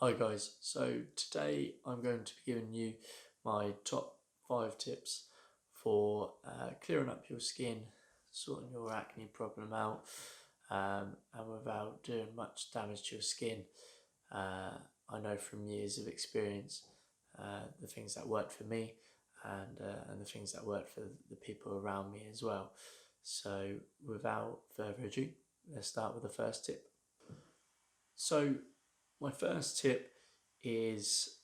Hi guys, so today I'm going to be giving you my top 5 tips for clearing up your skin, sorting your acne problem out, and without doing much damage to your skin. I know from years of experience the things that worked for me and the things that worked for the people around me as well. So without further ado, let's start with the first tip. So my first tip is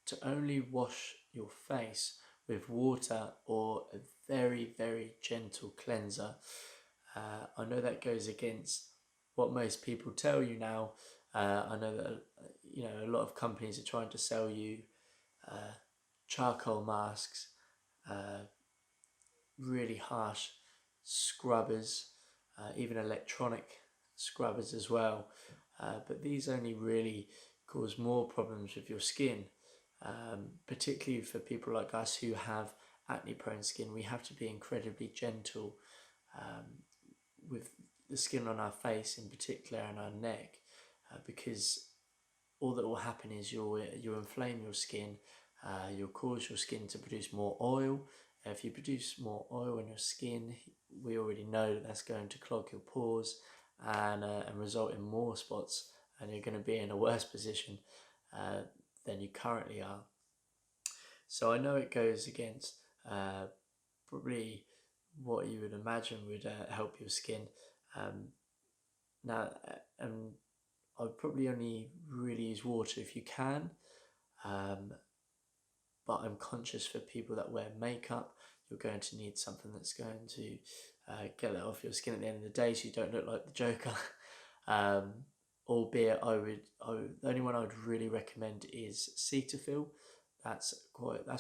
to only wash your face with water or a very, very gentle cleanser. I know that goes against what most people tell you now. I know that a lot of companies are trying to sell you charcoal masks, really harsh scrubbers, even electronic scrubbers as well. But these only really cause more problems with your skin, particularly for people like us who have acne prone skin. We have to be incredibly gentle with the skin on our face in particular and our neck, because all that will happen is you'll inflame your skin, you'll cause your skin to produce more oil. If you produce more oil in your skin, we already know that that's going to clog your pores and result in more spots, and you're going to be in a worse position than you currently are. So I know it goes against probably what you would imagine would help your skin. Now, I would probably only really use water if you can, but I'm conscious for people that wear makeup, you're going to need something that's going to get that off your skin at the end of the day, so you don't look like the Joker. Albeit, the only one I would really recommend is Cetaphil. That's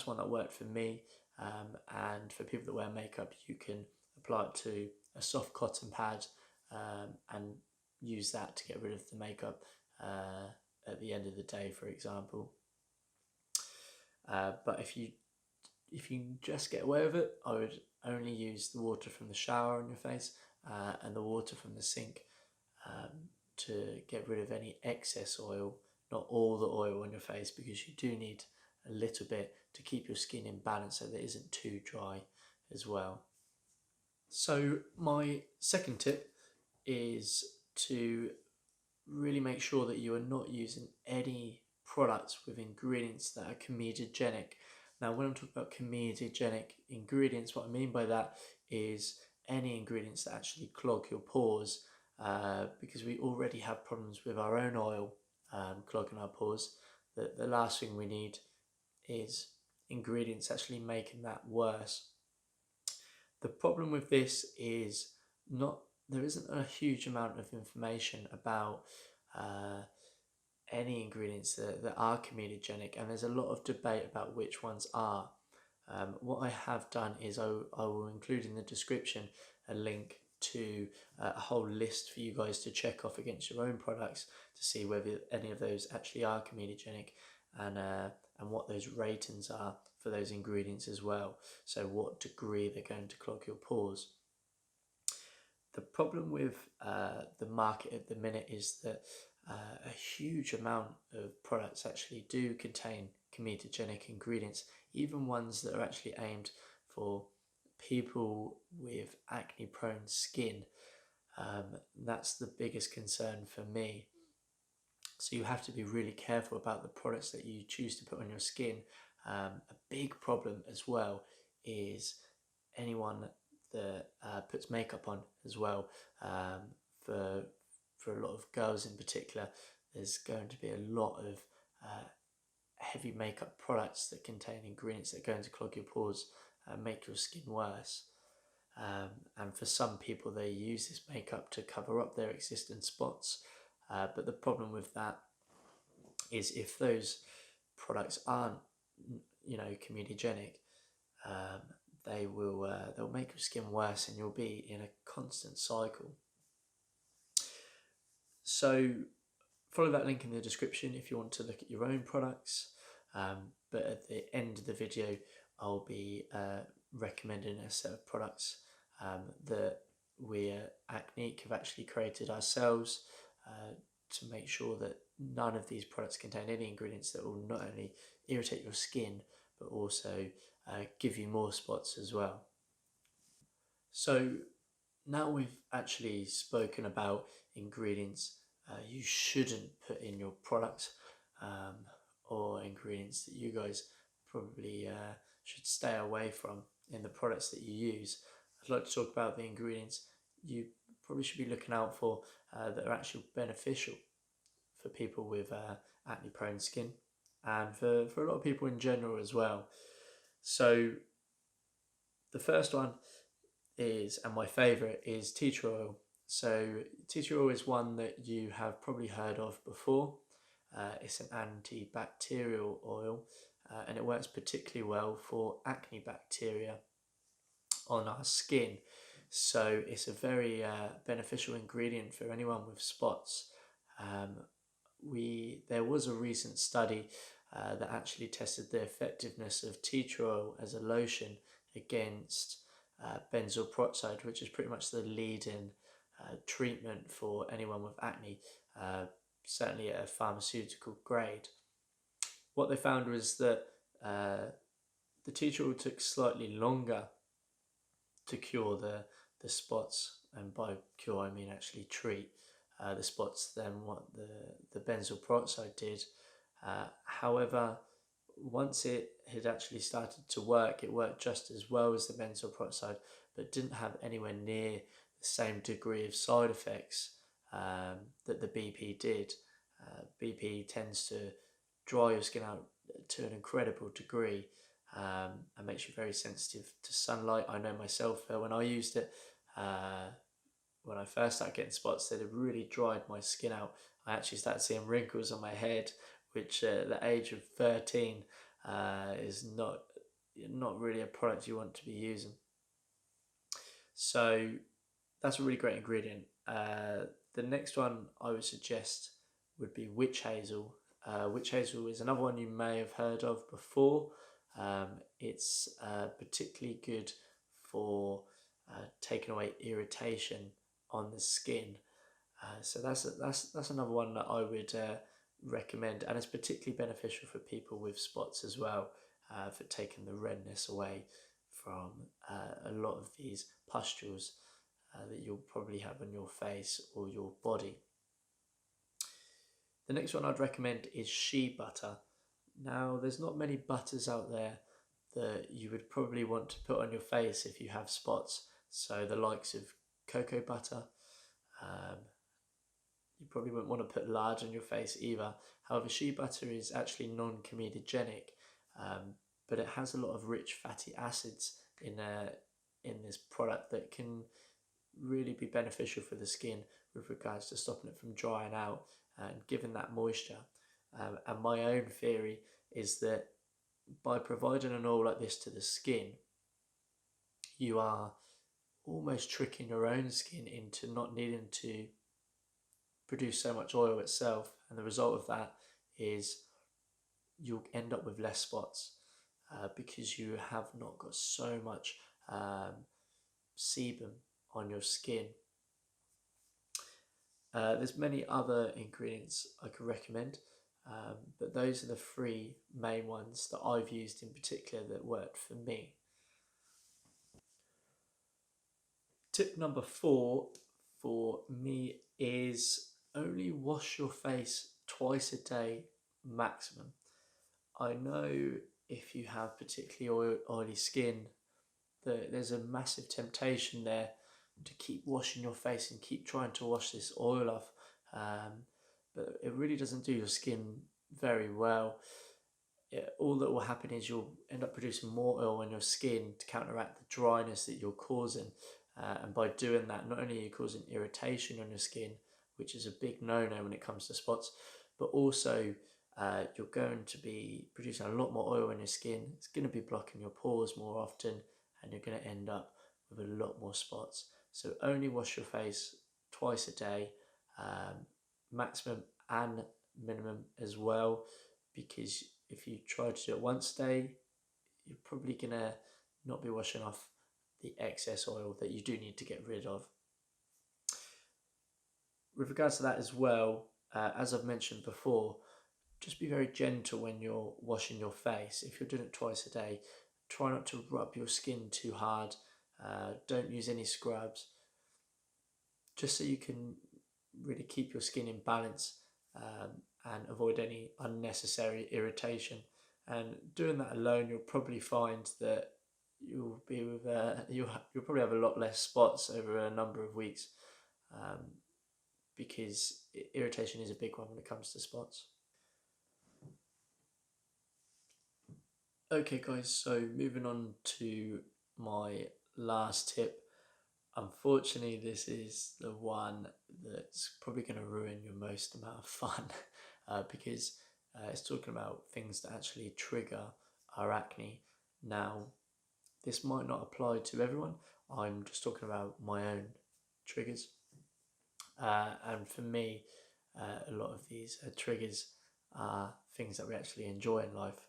one that worked for me, and for people that wear makeup, you can apply it to a soft cotton pad and use that to get rid of the makeup at the end of the day, for example. But if you just get away with it, I would only use the water from the shower on your face and the water from the sink to get rid of any excess oil, not all the oil on your face, because you do need a little bit to keep your skin in balance so that it isn't too dry as well. So my second tip is to really make sure that you are not using any products with ingredients that are comedogenic. Now, when I'm talking about comedogenic ingredients, what I mean by that is any ingredients that actually clog your pores, because we already have problems with our own oil clogging our pores. The last thing we need is ingredients actually making that worse. The problem with this is there isn't a huge amount of information about any ingredients that are comedogenic, and there's a lot of debate about which ones are. What I have done is I will include in the description a link to a whole list for you guys to check off against your own products to see whether any of those actually are comedogenic, and what those ratings are for those ingredients as well. So what degree they're going to clog your pores. The problem with the market at the minute is that a huge amount of products actually do contain comedogenic ingredients, even ones that are actually aimed for people with acne prone skin. That's the biggest concern for me. So you have to be really careful about the products that you choose to put on your skin. A big problem as well is anyone that puts makeup on as well. For a lot of girls in particular, there's going to be a lot of heavy makeup products that contain ingredients that are going to clog your pores and make your skin worse. And for some people, they use this makeup to cover up their existing spots. But the problem with that is if those products aren't, comedogenic, they'll make your skin worse, and you'll be in a constant cycle. So follow that link in the description if you want to look at your own products. But at the end of the video, I'll be recommending a set of products that we at Acne have actually created ourselves to make sure that none of these products contain any ingredients that will not only irritate your skin but also give you more spots as well. So now we've actually spoken about ingredients you shouldn't put in your product, or ingredients that you guys probably should stay away from in the products that you use. I'd like to talk about the ingredients you probably should be looking out for that are actually beneficial for people with acne prone skin, and for a lot of people in general as well. So the first one is, and my favourite, is tea tree oil. So tea tree oil is one that you have probably heard of before. It's an antibacterial oil, and it works particularly well for acne bacteria on our skin. So it's a very beneficial ingredient for anyone with spots. There was a recent study that actually tested the effectiveness of tea tree oil as a lotion against benzoyl peroxide, which is pretty much the leading treatment for anyone with acne, certainly at a pharmaceutical grade. What they found was that the tea tree oil took slightly longer to cure the spots, and by cure I mean actually treat the spots, than what the benzoyl peroxide did. However, once it had actually started to work, it worked just as well as the benzoyl peroxide, but didn't have anywhere near the same degree of side effects that the BP did. BP tends to dry your skin out to an incredible degree, and makes you very sensitive to sunlight. I know myself, when I used it, when I first started getting spots, that it really dried my skin out. I actually started seeing wrinkles on my head, which at the age of 13 is not really a product you want to be using. So that's a really great ingredient. The next one I would suggest would be witch hazel. Witch hazel is another one you may have heard of before. It's particularly good for taking away irritation on the skin. So that's another one that I would recommend, and it's particularly beneficial for people with spots as well, for taking the redness away from a lot of these pustules that you'll probably have on your face or your body. The next one I'd recommend is shea butter. Now, there's not many butters out there that you would probably want to put on your face if you have spots. So the likes of cocoa butter, you probably wouldn't want to put lard on your face either. However, shea butter is actually non-comedogenic, but it has a lot of rich fatty acids in this product that can really be beneficial for the skin with regards to stopping it from drying out and giving that moisture. And my own theory is that by providing an oil like this to the skin, you are almost tricking your own skin into not needing to produce so much oil itself, and the result of that is you'll end up with less spots because you have not got so much sebum on your skin. There's many other ingredients I could recommend, but those are the three main ones that I've used in particular that worked for me. Tip number 4 for me is only wash your face twice a day maximum. I know if you have particularly oily skin, there's a massive temptation there to keep washing your face and keep trying to wash this oil off, but it really doesn't do your skin very well. All that will happen is you'll end up producing more oil on your skin to counteract the dryness that you're causing, and by doing that, not only are you causing irritation on your skin, which is a big no-no when it comes to spots, but also you're going to be producing a lot more oil in your skin. It's going to be blocking your pores more often, and you're going to end up with a lot more spots. So only wash your face twice a day, maximum and minimum as well, because if you try to do it once a day, you're probably going to not be washing off the excess oil that you do need to get rid of. With regards to that as well, as I've mentioned before, just be very gentle when you're washing your face. If you're doing it twice a day, try not to rub your skin too hard. Don't use any scrubs, just so you can really keep your skin in balance, and avoid any unnecessary irritation. And doing that alone, you'll probably find that you'll probably have a lot less spots over a number of weeks, um, because irritation is a big one when it comes to spots. Okay, guys, so moving on to my last tip. Unfortunately, this is the one that's probably going to ruin your most amount of fun, because it's talking about things that actually trigger our acne. Now, this might not apply to everyone. I'm just talking about my own triggers. And for me, a lot of these triggers are things that we actually enjoy in life.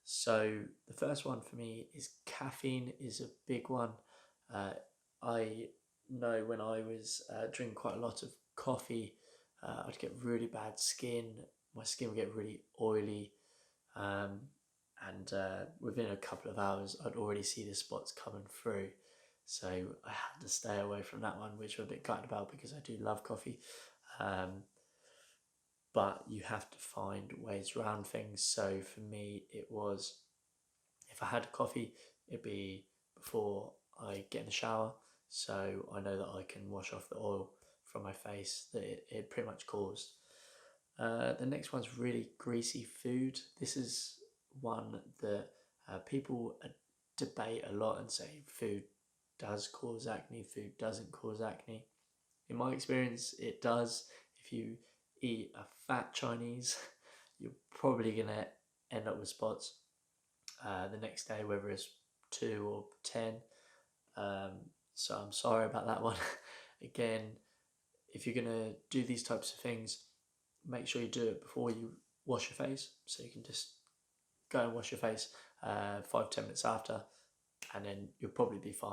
So the first one for me is caffeine is a big one. I know when I was drinking quite a lot of coffee, I'd get really bad skin. My skin would get really oily, um, and within a couple of hours, I'd already see the spots coming through. So I had to stay away from that one, which I'm a bit gutted about because I do love coffee. Um, but you have to find ways around things. So for me, it was, if I had coffee, it'd be before I get in the shower, so I know that I can wash off the oil from my face that it pretty much caused. The next one's really greasy food. This is one that people debate a lot and say food does cause acne, food doesn't cause acne. In my experience, it does. If you eat a fat Chinese, you're probably going to end up with spots the next day, whether it's 2 or 10. So I'm sorry about that one. Again, if you're going to do these types of things, make sure you do it before you wash your face. So you can just go and wash your face 5-10 minutes after, and then you'll probably be fine.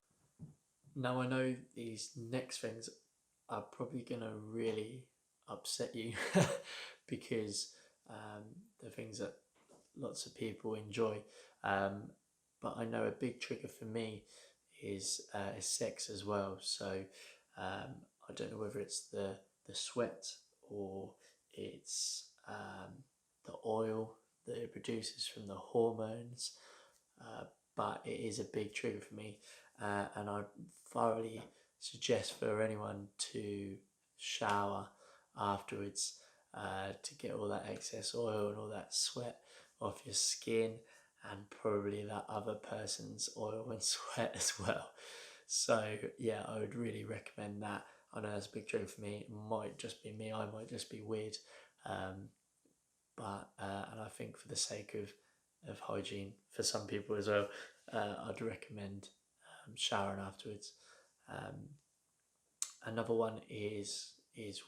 Now, I know these next things are probably going to really upset you because they're things that lots of people enjoy. But I know a big trigger for me is sex as well. So I don't know whether it's the sweat or it's the oil that it produces from the hormones, but it is a big trigger for me, and I thoroughly suggest for anyone to shower afterwards to get all that excess oil and all that sweat off your skin, and probably that other person's oil and sweat as well. So yeah, I would really recommend that. I know that's a big trigger for me. It might just be me. I might just be weird, but and I think for the sake of hygiene for some people as well, I'd recommend showering afterwards. Um, Another one is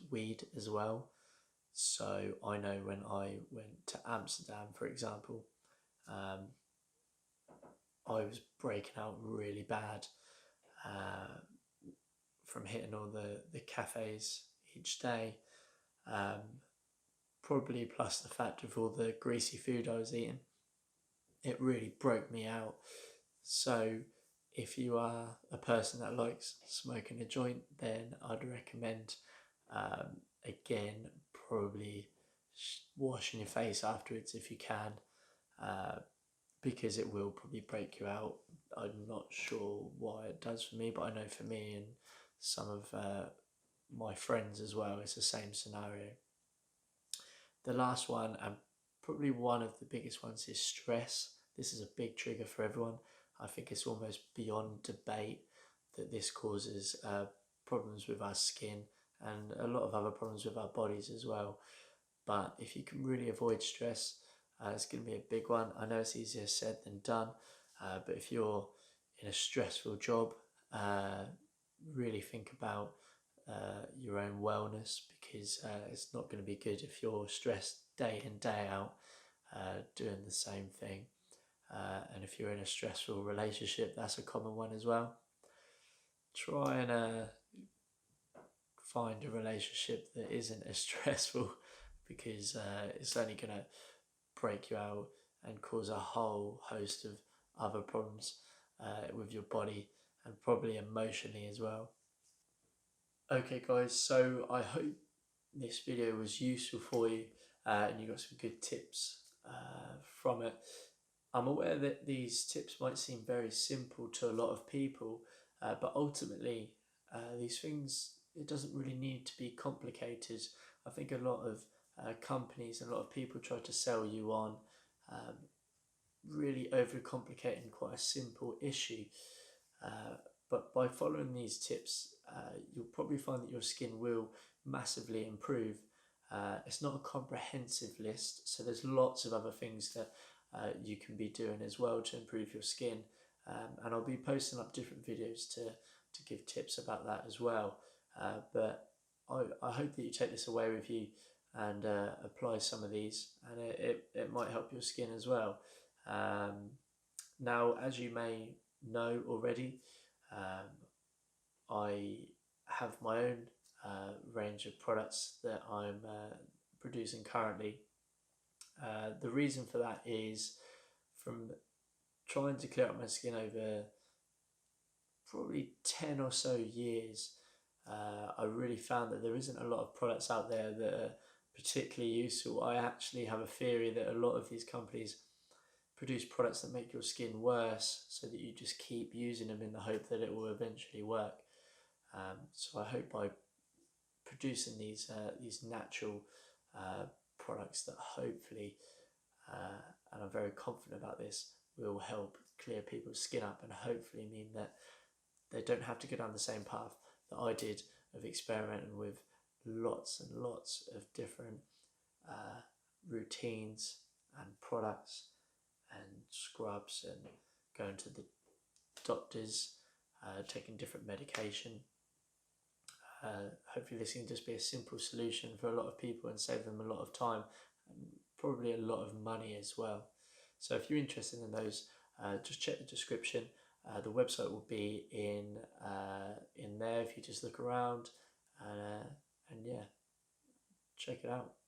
weed as well. So I know when I went to Amsterdam, for example, um, I was breaking out really bad from hitting all the cafes each day. Um, Probably plus the fact of all the greasy food I was eating. It really broke me out. So if you are a person that likes smoking a joint, then I'd recommend, again, probably washing your face afterwards if you can, uh, because it will probably break you out. I'm not sure why it does for me, but I know for me and some of my friends as well, it's the same scenario. The last one, and probably one of the biggest ones, is stress. This is a big trigger for everyone. I think it's almost beyond debate that this causes problems with our skin and a lot of other problems with our bodies as well. But if you can really avoid stress, it's going to be a big one. I know it's easier said than done, but if you're in a stressful job, really think about your own wellness, because it's not going to be good if you're stressed day in, day out, doing the same thing. And if you're in a stressful relationship, that's a common one as well. Try and find a relationship that isn't as stressful. because it's only going to break you out and cause a whole host of other problems with your body and probably emotionally as well. Okay guys, so I hope this video was useful for you and you got some good tips from it. I'm aware that these tips might seem very simple to a lot of people, but ultimately these things, it doesn't really need to be complicated. I think a lot of companies and a lot of people try to sell you on um, really overcomplicating quite a simple issue. But by following these tips, you'll probably find that your skin will massively improve. It's not a comprehensive list, so there's lots of other things that you can be doing as well to improve your skin. And I'll be posting up different videos to give tips about that as well. But I hope that you take this away with you and apply some of these, and it might help your skin as well. Now, as you may know already, I have my own range of products that I'm producing currently. The reason for that is from trying to clear up my skin over probably 10 or so years, I really found that there isn't a lot of products out there that are particularly useful. I actually have a theory that a lot of these companies produce products that make your skin worse so that you just keep using them in the hope that it will eventually work. So I hope by producing these natural products that hopefully, and I'm very confident about this, will help clear people's skin up and hopefully mean that they don't have to go down the same path that I did of experimenting with lots and lots of different routines and products and scrubs and going to the doctors, taking different medication. Hopefully this can just be a simple solution for a lot of people and save them a lot of time and probably a lot of money as well. So if you're interested in those, just check the description. The website will be in there if you just look around, and yeah, check it out.